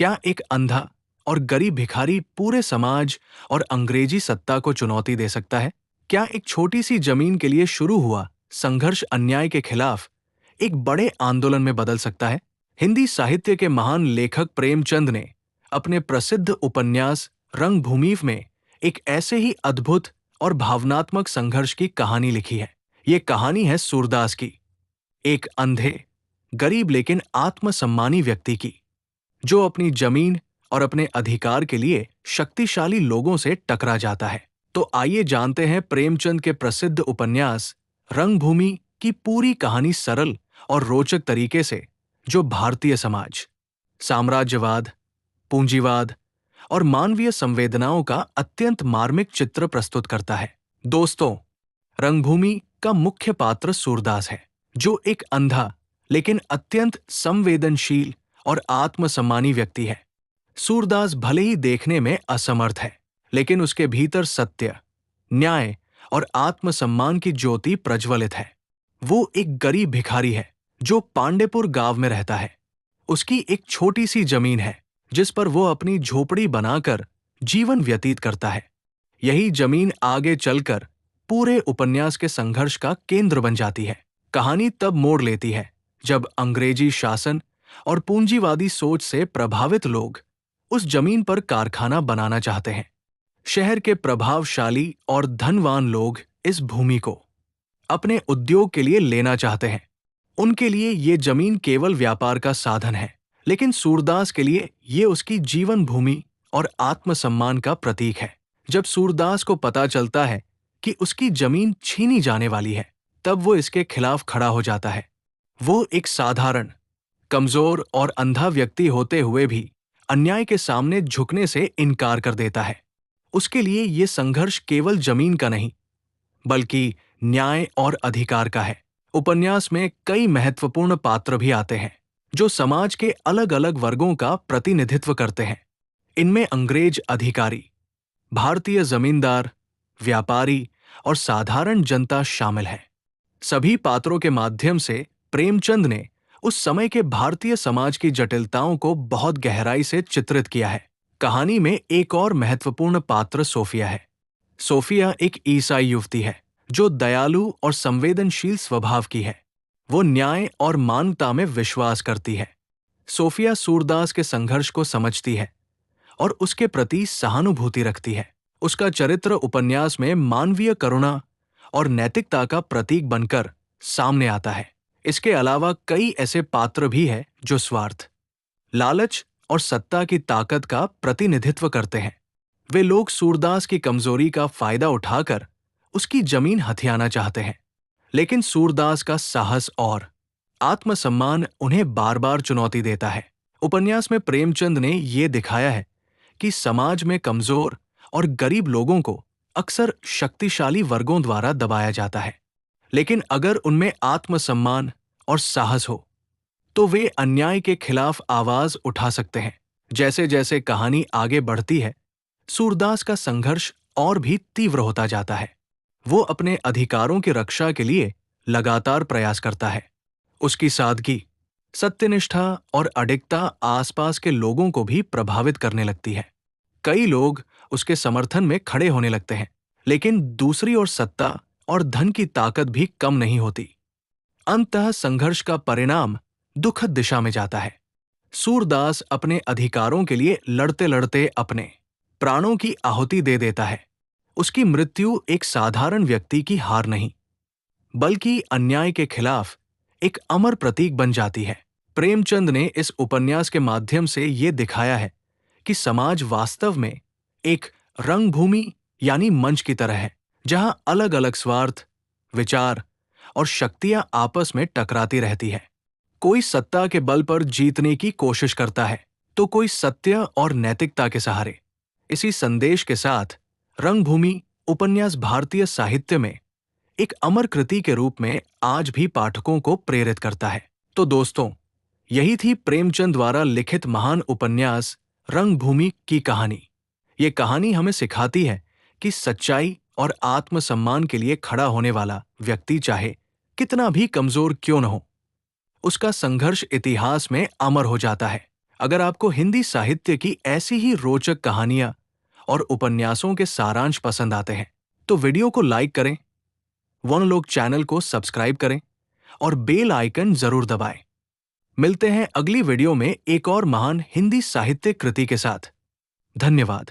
क्या एक अंधा और गरीब भिखारी पूरे समाज और अंग्रेजी सत्ता को चुनौती दे सकता है? क्या एक छोटी सी जमीन के लिए शुरू हुआ संघर्ष अन्याय के खिलाफ एक बड़े आंदोलन में बदल सकता है? हिंदी साहित्य के महान लेखक प्रेमचंद ने अपने प्रसिद्ध उपन्यास रंगभूमि में एक ऐसे ही अद्भुत और भावनात्मक संघर्ष की कहानी लिखी है। ये कहानी है सूरदास की, एक अंधे, गरीब लेकिन आत्मसम्मानी व्यक्ति की, जो अपनी जमीन और अपने अधिकार के लिए शक्तिशाली लोगों से टकरा जाता है। तो आइए जानते हैं प्रेमचंद के प्रसिद्ध उपन्यास रंगभूमि की पूरी कहानी सरल और रोचक तरीके से, जो भारतीय समाज, साम्राज्यवाद, पूंजीवाद और मानवीय संवेदनाओं का अत्यंत मार्मिक चित्र प्रस्तुत करता है। दोस्तों, रंगभूमि का मुख्य पात्र सूरदास है, जो एक अंधा लेकिन अत्यंत संवेदनशील और आत्मसम्मानी व्यक्ति है। सूरदास भले ही देखने में असमर्थ है, लेकिन उसके भीतर सत्य, न्याय और आत्मसम्मान की ज्योति प्रज्वलित है। वो एक गरीब भिखारी है जो पांडेपुर गांव में रहता है। उसकी एक छोटी सी जमीन है जिस पर वो अपनी झोपड़ी बनाकर जीवन व्यतीत करता है। यही जमीन आगे चलकर पूरे उपन्यास के संघर्ष का केंद्र बन जाती है। कहानी तब मोड़ लेती है जब अंग्रेजी शासन और पूंजीवादी सोच से प्रभावित लोग उस जमीन पर कारखाना बनाना चाहते हैं। शहर के प्रभावशाली और धनवान लोग इस भूमि को अपने उद्योग के लिए लेना चाहते हैं। उनके लिए ये जमीन केवल व्यापार का साधन है, लेकिन सूरदास के लिए ये उसकी जीवन भूमि और आत्मसम्मान का प्रतीक है। जब सूरदास को पता चलता है कि उसकी जमीन छीनी जाने वाली है, तब वो इसके खिलाफ खड़ा हो जाता है। वो एक साधारण, कमजोर और अंधा व्यक्ति होते हुए भी अन्याय के सामने झुकने से इनकार कर देता है। उसके लिए ये संघर्ष केवल जमीन का नहीं, बल्कि न्याय और अधिकार का है। उपन्यास में कई महत्वपूर्ण पात्र भी आते हैं जो समाज के अलग अलग वर्गों का प्रतिनिधित्व करते हैं। इनमें अंग्रेज अधिकारी, भारतीय जमींदार, व्यापारी और साधारण जनता शामिल है। सभी पात्रों के माध्यम से प्रेमचंद ने उस समय के भारतीय समाज की जटिलताओं को बहुत गहराई से चित्रित किया है। कहानी में एक और महत्वपूर्ण पात्र सोफिया है। सोफिया एक ईसाई युवती है जो दयालु और संवेदनशील स्वभाव की है। वो न्याय और मानवता में विश्वास करती है। सोफिया सूरदास के संघर्ष को समझती है और उसके प्रति सहानुभूति रखती है। उसका चरित्र उपन्यास में मानवीय करुणा और नैतिकता का प्रतीक बनकर सामने आता है। इसके अलावा कई ऐसे पात्र भी हैं जो स्वार्थ, लालच और सत्ता की ताकत का प्रतिनिधित्व करते हैं। वे लोग सूरदास की कमजोरी का फायदा उठाकर उसकी जमीन हथियाना चाहते हैं, लेकिन सूरदास का साहस और आत्मसम्मान उन्हें बार बार चुनौती देता है। उपन्यास में प्रेमचंद ने ये दिखाया है कि समाज में कमजोर और गरीब लोगों को अक्सर शक्तिशाली वर्गों द्वारा दबाया जाता है, लेकिन अगर उनमें आत्मसम्मान और साहस हो तो वे अन्याय के खिलाफ आवाज उठा सकते हैं। जैसे जैसे कहानी आगे बढ़ती है, सूरदास का संघर्ष और भी तीव्र होता जाता है। वो अपने अधिकारों की रक्षा के लिए लगातार प्रयास करता है। उसकी सादगी, सत्यनिष्ठा और अडिगता आसपास के लोगों को भी प्रभावित करने लगती है। कई लोग उसके समर्थन में खड़े होने लगते हैं, लेकिन दूसरी ओर सत्ता और धन की ताकत भी कम नहीं होती। अंततः संघर्ष का परिणाम दुखद दिशा में जाता है। सूरदास अपने अधिकारों के लिए लड़ते लड़ते अपने प्राणों की आहुति दे देता है। उसकी मृत्यु एक साधारण व्यक्ति की हार नहीं, बल्कि अन्याय के खिलाफ एक अमर प्रतीक बन जाती है। प्रेमचंद ने इस उपन्यास के माध्यम से ये दिखाया है कि समाज वास्तव में एक रंगभूमि यानी मंच की तरह है, जहां अलग अलग स्वार्थ, विचार और शक्तियां आपस में टकराती रहती है। कोई सत्ता के बल पर जीतने की कोशिश करता है, तो कोई सत्य और नैतिकता के सहारे। इसी संदेश के साथ रंगभूमि उपन्यास भारतीय साहित्य में एक अमर कृति के रूप में आज भी पाठकों को प्रेरित करता है। तो दोस्तों, यही थी प्रेमचंद द्वारा लिखित महान उपन्यास रंगभूमि की कहानी। ये कहानी हमें सिखाती है कि सच्चाई और आत्मसम्मान के लिए खड़ा होने वाला व्यक्ति चाहे कितना भी कमजोर क्यों न हो, उसका संघर्ष इतिहास में अमर हो जाता है। अगर आपको हिंदी साहित्य की ऐसी ही रोचक कहानियां और उपन्यासों के सारांश पसंद आते हैं, तो वीडियो को लाइक करें, वनलोक चैनल को सब्सक्राइब करें और बेल आइकन जरूर दबाएं। मिलते हैं अगली वीडियो में एक और महान हिंदी साहित्यिक कृति के साथ। धन्यवाद।